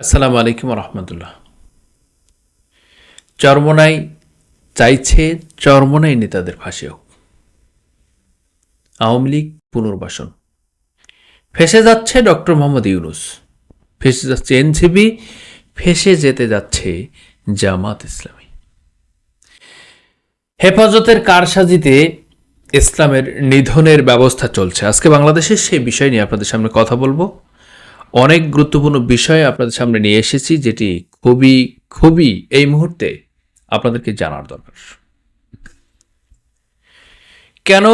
আসসালামু আলাইকুম রহমতুল্লাহ। চরমোনাই চাইছে চরমোনাই নেতাদের ফাঁসি হোক। আওয়ামী লীগ পুনর্বাসন। ফেসে যাচ্ছে ডক্টর মোহাম্মদ ইউনূস, ফেসে যাচ্ছে এনসিপি, ফেসে যেতে যাচ্ছে জামাত ইসলামী। হেফাজতের কারসাজিতে ইসলামের নিধনের ব্যবস্থা চলছে। আজকে বাংলাদেশের সেই বিষয় নিয়ে আপনাদের সামনে কথা বলবো। অনেক গুরুত্বপূর্ণ বিষয় আপনাদের সামনে নিয়ে এসেছি, যেটি খুবই খুবই এই মুহূর্তে আপনাদেরকে জানার দরকার। কেন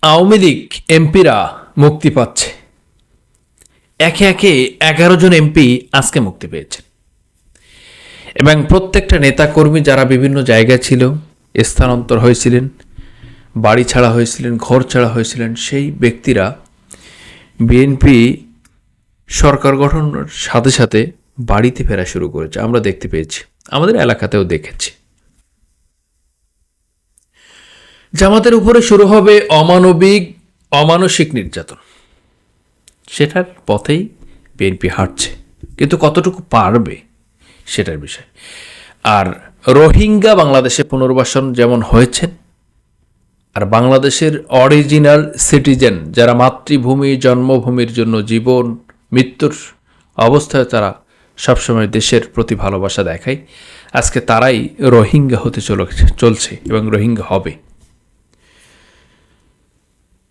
আওয়ামী লীগ এমপিরা মুক্তি পাচ্ছে? একে একে 11 জন এমপি আজকে মুক্তি পেয়েছেন, এবং প্রত্যেকটা নেতাকর্মী যারা বিভিন্ন জায়গায় ছিল, স্থানান্তর হয়েছিলেন, বাড়ি ছাড়া হয়েছিলেন, ঘর ছাড়া হয়েছিলেন, সেই ব্যক্তিরা বিএনপি সরকার গঠনের সাথে সাথে বাড়িতে ফেরা শুরু করেছে। আমরা দেখতে পেয়েছি, আমাদের এলাকাতেও দেখেছি। জামাতের উপরে শুরু হবে অমানবিক অমানসিক নির্যাতন। সেটার পথেই বিএনপি হাঁটছে, কিন্তু কতটুকু পারবে সেটার বিষয়। আর রোহিঙ্গা বাংলাদেশে পুনর্বাসন যেমন হয়েছেন, আর বাংলাদেশের অরিজিনাল সিটিজেন যারা মাতৃভূমি জন্মভূমির জন্য জীবন মৃত্যুর অবস্থায় তারা সবসময় দেশের প্রতি ভালোবাসা দেখায়, আজকে তারাই রোহিঙ্গা হতে চলছে এবং রোহিঙ্গা হবে।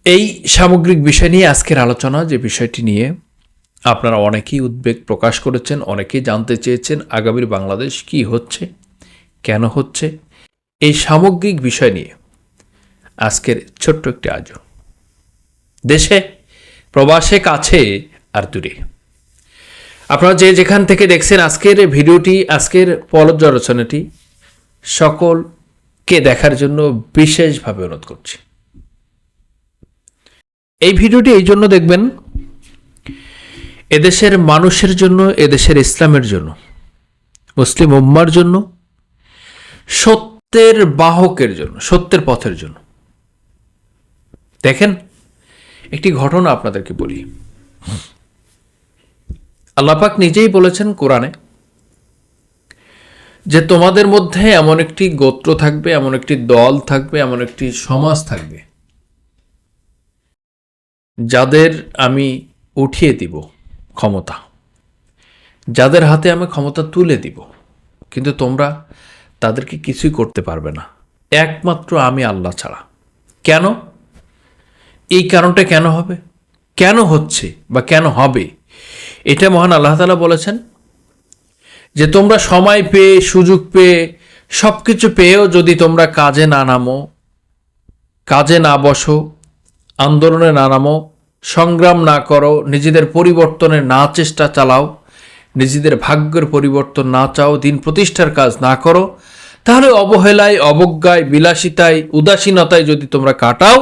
এই সামগ্রিক বিষয় নিয়ে আজকের আলোচনা, যে বিষয়টি নিয়ে আপনারা অনেকেই উদ্বেগ প্রকাশ করেছেন, অনেকেই জানতে চেয়েছেন আগামীর বাংলাদেশ কি হচ্ছে, কেন হচ্ছে, এই সামগ্রিক বিষয় নিয়ে আজকের ছোট্ট একটি আয়োজন। দেশে প্রবাসে কাছে আর দূরে আপনারা যে যেখান থেকে দেখছেন আজকের ভিডিওটি, আজকের পর্যালোচনাটি, সকলকে দেখার জন্য বিশেষভাবে অনুরোধ করছি। এই ভিডিওটি এই জন্য দেখবেন, এদেশের মানুষের জন্য, এদেশের ইসলামের জন্য, মুসলিম উম্মার জন্য, সত্যের বাহকের জন্য, সত্যের পথের জন্য। দেখেন, একটি ঘটনা আপনাদেরকে বলি। আল্লাহ পাক নিজেই বলেছেন কোরআনে যে তোমাদের মধ্যে এমন একটি গোত্র থাকবে, এমন একটি দল থাকবে, এমন একটি সমাজ থাকবে যাদের আমি উঠিয়ে দিব ক্ষমতা, যাদের হাতে আমি ক্ষমতা তুলে দিব, কিন্তু তোমরা তাদেরকে কিছুই করতে পারবে না, একমাত্র আমি আল্লাহ ছাড়া। কেন? এই কারণটা কেন হবে, কেন হচ্ছে বা কেন হবে, এটা মহান আল্লাহ তাআলা বলেছেন যে তোমরা সময় পেয়ে, সুযোগ পেয়ে, সব কিছু পেয়েও যদি তোমরা কাজে না নামো, কাজে না বসো, আন্দোলনে না নামো, সংগ্রাম না করো, নিজেদের পরিবর্তনের না চেষ্টা চালাও, নিজেদের ভাগ্যের পরিবর্তন না চাও, দিন প্রতিষ্ঠার কাজ না করো, তাহলে অবহেলায়, অবজ্ঞায়, বিলাসিতায়, উদাসীনতায় যদি তোমরা কাটাও,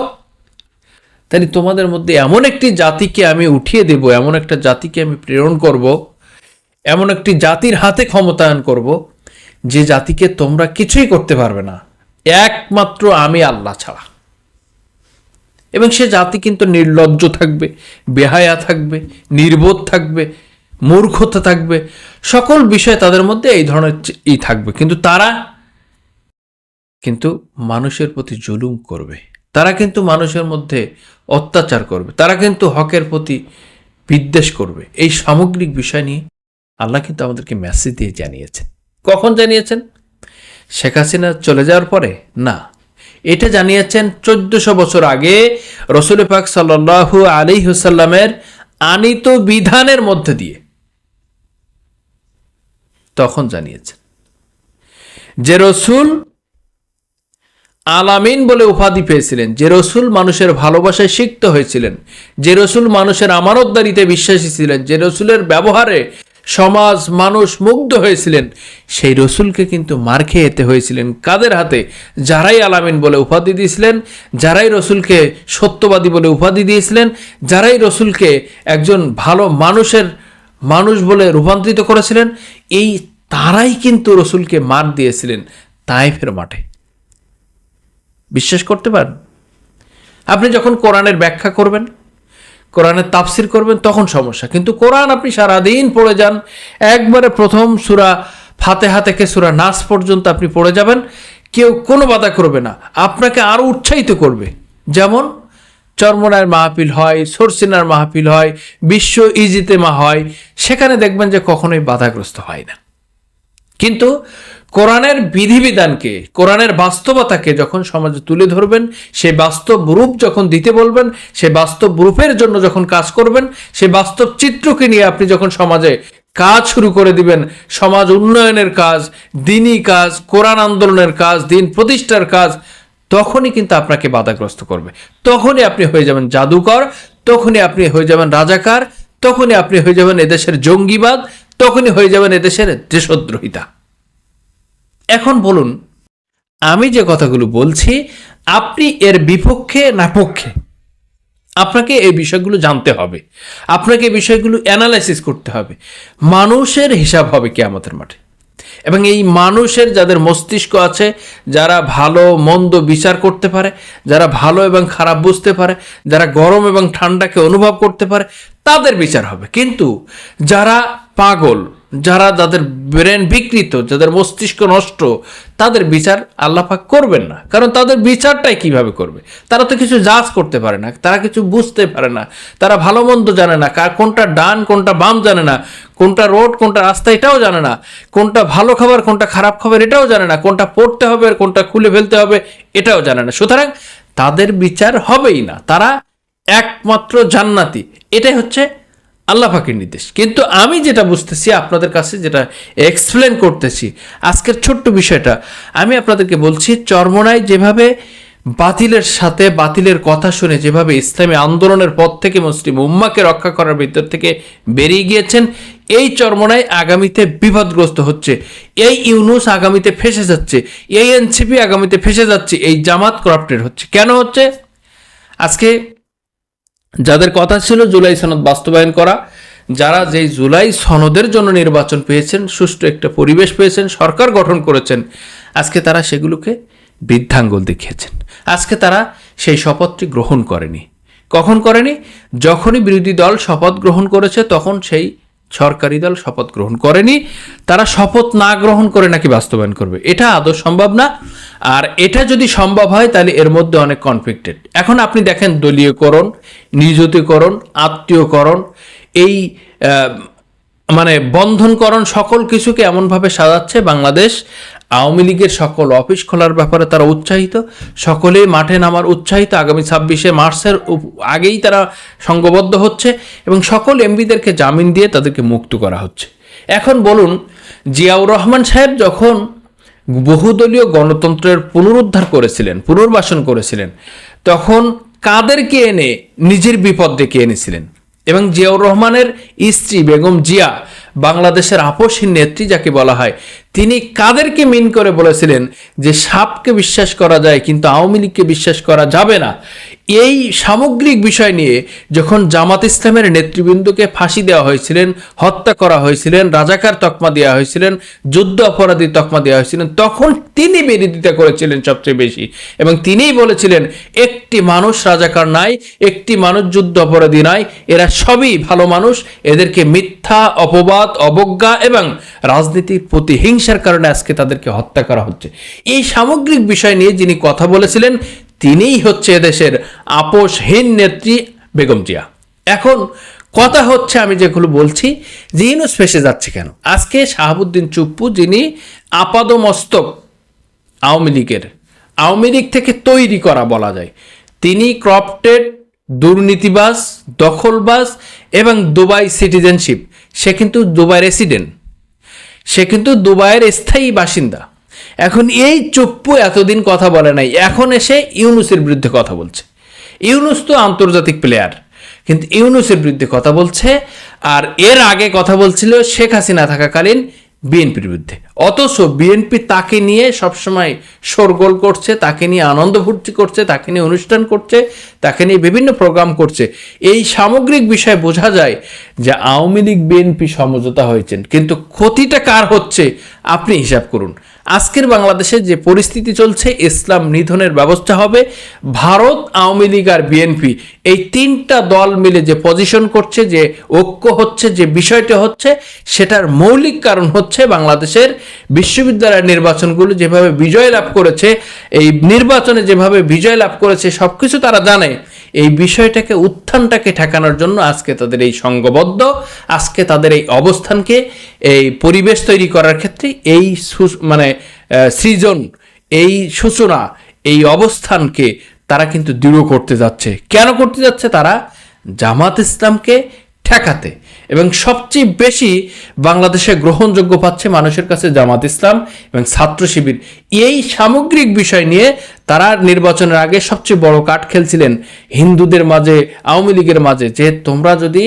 তাহলে তোমাদের মধ্যে এমন একটি জাতিকে আমি উঠিয়ে দেব, এমন একটা জাতিকে আমি প্রেরণ করব, এমন একটি জাতির হাতে ক্ষমতায়ন করব, যে জাতিকে তোমরা কিছুই করতে পারবে না, একমাত্র আমি আল্লাহ ছাড়া। এবং সে জাতি কিন্তু নির্লজ্জ থাকবে, বেহায়া থাকবে, নির্বোধ থাকবে, মূর্খতা থাকবে, সকল বিষয় তাদের মধ্যে এই ধরনের থাকবে। কিন্তু তারা কিন্তু মানুষের প্রতি জুলুম করবে, তারা কিন্তু মানুষের মধ্যে অত্যাচার করবে, তারা কিন্তু হকের প্রতি বিদ্বেষ করবে। এই সামগ্রিক বিষয় নিয়ে আল্লাহ কিন্তু আমাদেরকে মেসেজ দিয়ে জানিয়েছেন। কখন জানিয়েছেন? শেখ হাসিনা চলে যাওয়ার পরে না, এটা জানিয়েছেন 1400 বছর আগে রাসূল পাক সাল্লাল্লাহু আলাইহি ওয়াসাল্লামের আনীত বিধানের মধ্যে দিয়ে। তখন জানিয়েছেন যে রসুল আলামিন বলে উপাধি পেয়েছিলেন, যে রসুল মানুষের ভালোবাসায় সিক্ত হয়েছিলেন, যে রসুল মানুষের আমানতদারিতে বিশ্বাসী ছিলেন, যে রসুলের ব্যবহারে সমাজ মানুষ মুগ্ধ হয়েছিলেন, সেই রসুলকে কিন্তু মার খেয়ে যেতে হয়েছিলেন। কাদের হাতে? যারাই আলামিন বলে উপাধি দিয়েছিলেন, যারাই রসুলকে সত্যবাদী বলে উপাধি দিয়েছিলেন, যারাই রসুলকে একজন ভালো মানুষ বলে রূপান্তরিত করেছিলেন, এই তারাই কিন্তু রসুলকে মার দিয়েছিলেন তায়েফের মাঠে। বিশ্বাস করতে পারেন? আপনি যখন কোরআনের ব্যাখ্যা করবেন, কোরআনের তাফসির করবেন তখন সমস্যা। কিন্তু কোরআন আপনি সারাদিন পড়ে যান, একবারে প্রথম সূরা ফাতিহা থেকে সূরা নাস পর্যন্ত আপনি পড়ে যাবেন, কেউ কোনো বাধা করবে না, আপনাকে আরও উৎসাহিত করবে। যেমন চরমনায়ের মাহফিল হয়, সরসিনার মাহফিল হয়, বিশ্ব ইজতেমা হয়, সেখানে দেখবেন যে কখনোই বাধাগ্রস্ত হয় না। কিন্তু কোরআনের বিধিবিধানকে, কোরআনের বাস্তবতাকে যখন সমাজে তুলে ধরবেন, সেই বাস্তব রূপ যখন দিতে বলবেন, সেই বাস্তব রূপের জন্য যখন কাজ করবেন, সেই বাস্তব চিত্রকে নিয়ে আপনি যখন সমাজে কাজ শুরু করে দিবেন, সমাজ উন্নয়নের কাজ, দিনী কাজ, কোরআন আন্দোলনের কাজ, দিন প্রতিষ্ঠার কাজ, তখনই কিন্তু আপনাকে বাধাগ্রস্ত করবে। তখনই আপনি হয়ে যাবেন জাদুকর, তখনই আপনি হয়ে যাবেন রাজাকার, তখনই আপনি হয়ে যাবেন এদেশের জঙ্গিবাদ, তখনই হয়ে যাবেন এদেশের দেশদ্রোহিতা। এখন বলুন, আমি যে কথাগুলো বলছি আপনি এর বিপক্ষে না পক্ষে? আপনাকে এই বিষয়গুলো জানতে হবে, আপনাকে এই বিষয়গুলো অ্যানালাইসিস করতে হবে। মানুষের হিসাব হবে কিয়ামতের মাঠে, এবং এই মানুষের যাদের মস্তিষ্ক আছে, যারা ভালো মন্দ বিচার করতে পারে, যারা ভালো এবং খারাপ বুঝতে পারে, যারা গরম এবং ঠান্ডাকে অনুভব করতে পারে, তাদের বিচার হবে। কিন্তু যারা পাগল, যারা যাদের ব্রেন বিকৃত, যাদের মস্তিষ্ক নষ্ট, তাদের বিচার আল্লাহ পাক করবেন না। কারণ তাদের বিচারটাই কিভাবে করবে? তারা তো কিছু জাজ করতে পারে না, তারা কিছু বুঝতে পারে না, তারা ভালো মন্দ জানে না, কোনটা ডান কোনটা বাম জানে না, কোনটা রোড কোনটা রাস্তা এটাও জানে না, কোনটা ভালো খাবার কোনটা খারাপ খাবার এটাও জানে না, কোনটা পড়তে হবে আর কোনটা খুলে ফেলতে হবে এটাও জানে না। সুতরাং তাদের বিচার হবেই না, তারা একমাত্র জান্নাতি। এটাই হচ্ছে আল্লাহ পাকের নির্দেশ। কিন্তু আমি যেটা বুঝতেছি, আপনাদের কাছে যেটা এক্সপ্লেন করতেছি, আজকের ছোট্ট বিষয়টা আমি আপনাদেরকে বলছি। চরমোনাই যেভাবে বাতিলের সাথে বাতিলের কথা শুনে যেভাবে ইসলামী আন্দোলনের পথ থেকে মুসলিম উম্মাকে রক্ষা করার ভিতর থেকে বেরিয়ে গিয়েছেন, এই চরমোনাই আগামীতে বিপদগ্রস্ত হচ্ছে, এই ইউনুস আগামীতে ফেসে যাচ্ছে, এই এনসিপি আগামীতে ফেসে যাচ্ছে, এই জামাত করাপ্টেড হচ্ছে। কেন হচ্ছে? আজকে যাদের কথা ছিল জুলাই সনদ বাস্তবায়ন করা, যারা যেই জুলাই সনদের জন্য নির্বাচন পেয়েছেন, সুষ্ঠু একটা পরিবেশ পেয়েছেন, সরকার গঠন করেছেন, আজকে তারা সেগুলোকে বৃদ্ধাঙ্গুল দেখিয়েছেন। আজকে তারা সেই শপথটি গ্রহণ করেনি। কখন করেনি? যখনই বিরোধী দল শপথ গ্রহণ করেছে তখন সেই সরকারি দল শপথ গ্রহণ করেনি। তারা শপথ না গ্রহণ করে নাকি বাস্তবায়ন করবে, এটা আদৌ সম্ভব না। আর এটা যদি সম্ভব হয় তাহলে এর মধ্যে অনেক কনফ্লিক্টেড। এখন আপনি দেখেন দলীয়করণ, নিযুতিকরণ, আত্মীয়করণ, এই মানে বন্ধনকরণ, সকল কিছুকে এমনভাবে সাজাচ্ছে বাংলাদেশ আওয়ামী লীগের সকল অফিস খোলার ব্যাপারে তারা উৎসাহিত, সকলেই মাঠে নামার উৎসাহিত। আগামী 26শে মার্চের আগেই তারা সংঘবদ্ধ হচ্ছে এবং সকল এমপিদেরকে জামিন দিয়ে তাদেরকে মুক্ত করা হচ্ছে। এখন বলুন, জিয়াউর রহমান সাহেব যখন বহুদলীয় গণতন্ত্রের পুনরুদ্ধার করেছিলেন, পুনর্বাসন করেছিলেন, তখন কাদেরকে এনে নিজের বিপদ ডেকে এনেছিলেন? এবং জিয়াউর রহমানের স্ত্রী বেগম জিয়া, বাংলাদেশের আপসহীন নেত্রী যাকে বলা হয়, তিনি কাদেরকে মিন করে বলেছিলেন যে সাপকে বিশ্বাস করা যায় কিন্তু আওয়ামী লীগকে বিশ্বাস করা যাবে না? এই সামগ্রিক বিষয় নিয়ে যখন জামাত ইসলামের নেতৃবৃন্দকে ফাঁসি দেওয়া হয়েছিলেন, হত্যা করা হয়েছিলেন, রাজাকার তকমা দেওয়া হয়েছিলেন, যুদ্ধ অপরাধী তকমা দেওয়া হয়েছিলেন, তখন তিনি বিরোধিতা করেছিলেন সবচেয়ে বেশি। এবং তিনিই বলেছিলেন একটি মানুষ রাজাকার নাই, একটি মানুষ যুদ্ধ অপরাধী নাই, এরা সবই ভালো মানুষ, এদেরকে মিথ্যা অপবাদ, অবজ্ঞা এবং রাজনীতির প্রতিহিংসার কারণে আজকে তাদেরকে হত্যা করা হচ্ছে। এই সামগ্রিক বিষয় নিয়ে যিনি কথা বলেছিলেন তিনিই হচ্ছে এদেশের আপোষহীন নেত্রী বেগম জিয়া। এখন কথা হচ্ছে, আমি যেগুলো বলছি যে ইউনূস ফেসে যাচ্ছে কেন? আজকে শাহাবুদ্দিন চুপ্পু, যিনি আপাদমস্তক আওয়ামী লীগের, আওয়ামী লীগ থেকে তৈরি করা বলা যায়, তিনি ক্রপটেড, দুর্নীতিবাজ, দখলবাজ এবং দুবাই সিটিজেনশিপ, সে কিন্তু দুবাই রেসিডেন্ট, সে কিন্তু দুবাইয়ের স্থায়ী বাসিন্দা। এখন এই চুপ্পু এতদিন কথা বলে নাই, এখন এসে ইউনূসের বিরুদ্ধে কথা বলছে। ইউনূস তো আন্তর্জাতিক প্লেয়ার, কিন্তু ইউনূসের বিরুদ্ধে কথা বলছে। আর এর আগে কথা বলছিল শেখ হাসিনা থাকাকালীন বিএনপির বিরুদ্ধে। অথচ বিএনপি তাকে নিয়ে সবসময় শোরগোল করছে, তাকে নিয়ে আনন্দ ফুর্তি করছে, তাকে নিয়ে অনুষ্ঠান করছে, তাকে নিয়ে বিভিন্ন প্রোগ্রাম করছে। এই সামগ্রিক বিষয়ে বোঝা যায় যে আওয়ামী লীগ বিএনপি সমঝোতা হয়েছেন, কিন্তু ক্ষতিটা কার হচ্ছে আপনি হিসাব করুন। আজকের বাংলাদেশে যে পরিস্থিতি চলছে, ইসলাম নিধনের ব্যবস্থা হবে। ভারত, আওয়ামী লীগ আর বিএনপি এই তিনটা দল মিলে যে পজিশন করছে, যে ঐক্য হচ্ছে, যে বিষয়টা হচ্ছে, সেটার মৌলিক কারণ হচ্ছে বাংলাদেশের বিশ্ববিদ্যালয়ের নির্বাচনগুলো যেভাবে বিজয় লাভ করেছে, এই নির্বাচনে যেভাবে বিজয় লাভ করেছে, সবকিছু তারা জানে। এই বিষয়টাকে, উত্থানটাকে ঠেকানোর জন্য আজকে তাদের এই সংঘবদ্ধ, আজকে তাদের এই অবস্থানকে, এই পরিবেশ তৈরি করার ক্ষেত্রে এই সৃজন, এই সূচনা, এই অবস্থানকে তারা কিন্তু দৃঢ় করতে যাচ্ছে। কেন করতে যাচ্ছে? তারা জামাত ইসলামকে ঠেকাতে। এবং সবচেয়ে বেশি বাংলাদেশে গ্রহণযোগ্য পাচ্ছে মানুষের কাছে জামাত ইসলাম এবং ছাত্র শিবির। এই সামগ্রিক বিষয় নিয়ে তারা নির্বাচনের আগে সবচেয়ে বড় কাঠ খেলছিলেন হিন্দুদের মাঝে, আওয়ামী লীগের মাঝে, যে তোমরা যদি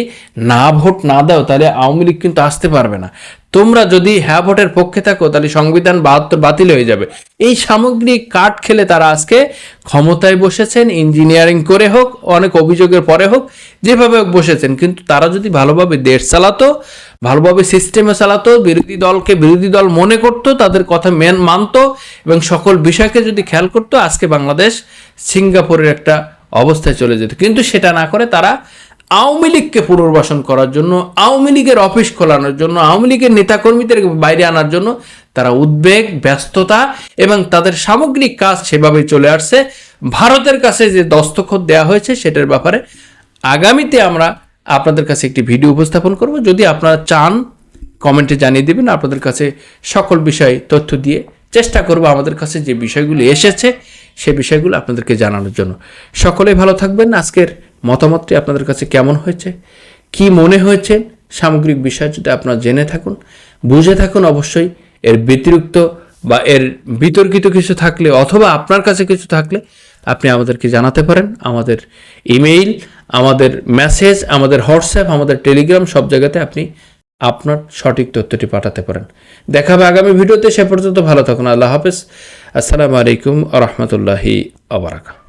না ভোট না দাও তাহলে আওয়ামী লীগ কিন্তু আসতে পারবে না, তোমরা যদি হ্যাঁ ভোটের পক্ষে থাকো তাহলে সংবিধান ৭২ বাতিল হয়ে যাবে। এই সামগ্রিক কাঠ খেলে তারা আজকে ক্ষমতায় বসেছেন, ইঞ্জিনিয়ারিং করে হোক, অনেক অভিযোগের পরে হোক, যেভাবে হোক বসেছেন। কিন্তু তারা যদি ভালোভাবে দেশ চালাতো, ভালোভাবে সিস্টেমে চালাতো, বিরোধী দলকে বিরোধী দল মনে করতো, তাদের কথা মানতো এবং সকল বিষয়কে যদি খেয়াল করতো, আজকে বাংলাদেশ সিঙ্গাপুরের একটা অবস্থায় চলে যেত। কিন্তু সেটা না করে তারা আওয়ামী লীগকে পুনর্বাসন করার জন্য, আওয়ামী লীগের অফিস খোলানোর জন্য, আওয়ামী লীগের নেতাকর্মীদের বাইরে আনার জন্য তারা উদ্বেগ, ব্যস্ততা এবং তাদের সামগ্রিক কাজ সেভাবেই চলে আসছে। ভারতের কাছে যে দস্তখত দেওয়া হয়েছে সেটার ব্যাপারে আগামীতে আমরা আপনাদের কাছে একটি ভিডিও উপস্থাপন করব। যদি আপনারা চান কমেন্টে জানিয়ে দেবেন। আপনাদের কাছে সকল বিষয় তথ্য দিয়ে চেষ্টা করব আমাদের কাছে যে বিষয়গুলো এসেছে সে বিষয়গুলো আপনাদেরকে জানানোর জন্য। সকলেই ভালো থাকবেন। আজকের মতামতটি আপনাদের কাছে কেমন হয়েছে, কি মনে হয়েছে, সামগ্রিক বিষয় যদি আপনারা জেনে থাকুন, বুঝে থাকুন, অবশ্যই এর ব্যতিরিক্ত বা এর বিতর্কিত কিছু থাকলে অথবা আপনার কাছে কিছু থাকলে আপনি আমাদেরকে জানাতে পারেন। আমাদের ইমেইল, আমাদের মেসেজ, আমাদের হোয়াটসঅ্যাপ, আমাদের টেলিগ্রাম, সব জায়গাতে আপনি আপনার সঠিক তথ্যটি পাঠাতে পারেন। দেখা হবে আগামী ভিডিওতে। সে পর্যন্ত ভালো থাকুন। আল্লাহ হাফেজ। আসসালামু আলাইকুম ওয়া রাহমাতুল্লাহি ওয়া বারাকাতুহু।